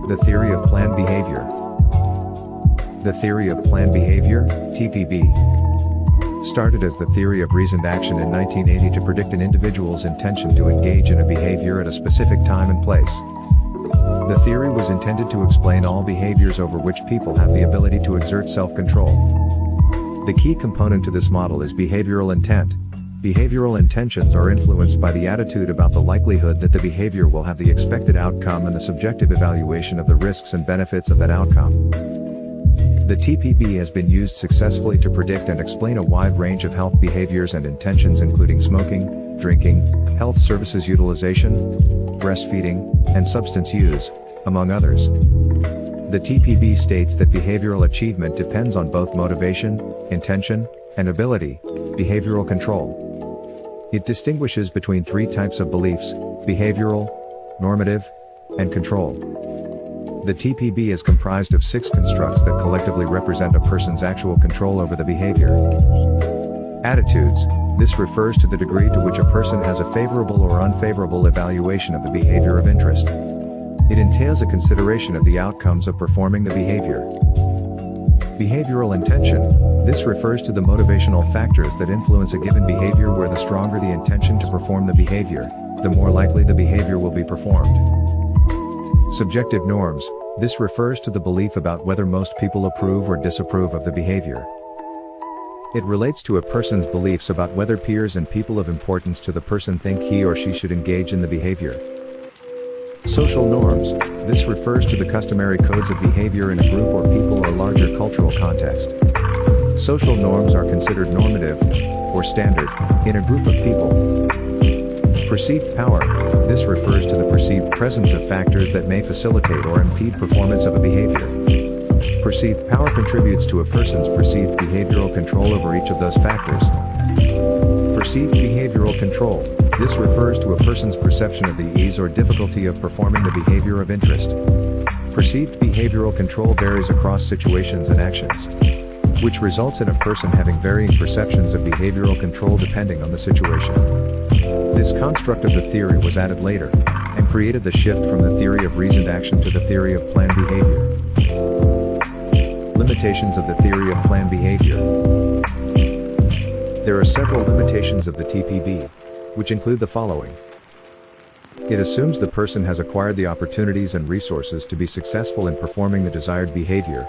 The theory of planned behavior. The theory of planned behavior, TPB, started as the theory of reasoned action in 1980 to predict an individual's intention to engage in a behavior at a specific time and place. The theory was intended to explain all behaviors over which people have the ability to exert self-control. The key component to this model is behavioral intent. Behavioral intentions are influenced by the attitude about the likelihood that the behavior will have the expected outcome and the subjective evaluation of the risks and benefits of that outcome. The TPB has been used successfully to predict and explain a wide range of health behaviors and intentions, including smoking, drinking, health services utilization, breastfeeding, and substance use, among others. The TPB states that behavioral achievement depends on both motivation, intention, and ability, behavioral control. It distinguishes between three types of beliefs: behavioral, normative, and control. The TPB is comprised of 6 constructs that collectively represent a person's actual control over the behavior. Attitudes. This refers to the degree to which a person has a favorable or unfavorable evaluation of the behavior of interest. It entails a consideration of the outcomes of performing the behavior. Behavioral intention. This refers to the motivational factors that influence a given behavior, where the stronger the intention to perform the behavior, the more likely the behavior will be performed. Subjective norms. This refers to the belief about whether most people approve or disapprove of the behavior. It relates to a person's beliefs about whether peers and people of importance to the person think he or she should engage in the behavior. Social norms. This refers to the customary codes of behavior in a group or people or larger cultural context. Social norms are considered normative, or standard, in a group of people. Perceived power. This refers to the perceived presence of factors that may facilitate or impede performance of a behavior. Perceived power contributes to a person's perceived behavioral control over each of those factors. Perceived behavioral control. This refers to a person's perception of the ease or difficulty of performing the behavior of interest. Perceived behavioral control varies across situations and actions, which results in a person having varying perceptions of behavioral control depending on the situation. This construct of the theory was added later, and created the shift from the theory of reasoned action to the theory of planned behavior. Limitations of the theory of planned behavior. There are several limitations of the TPB, which include the following. It assumes the person has acquired the opportunities and resources to be successful in performing the desired behavior,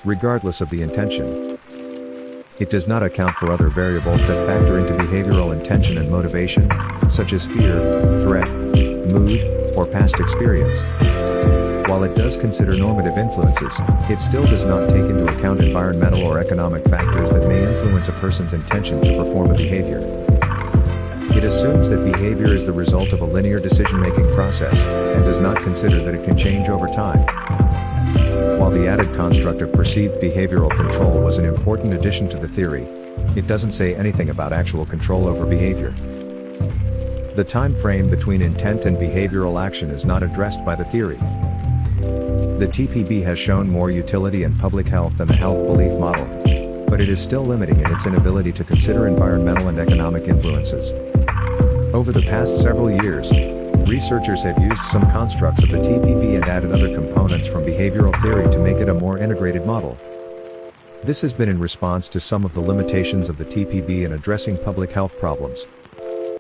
regardless of the intention. It does not account for other variables that factor into behavioral intention and motivation, such as fear, threat, mood, or past experience. While it does consider normative influences, it still does not take into account environmental or economic factors that may influence a person's intention to perform a behavior. It assumes that behavior is the result of a linear decision-making process, and does not consider that it can change over time. While the added construct of perceived behavioral control was an important addition to the theory, it doesn't say anything about actual control over behavior. The time frame between intent and behavioral action is not addressed by the theory. The TPB has shown more utility in public health than the health belief model, but it is still limiting in its inability to consider environmental and economic influences. Over the past several years, researchers have used some constructs of the TPB and added other components from behavioral theory to make it a more integrated model. This has been in response to some of the limitations of the TPB in addressing public health problems.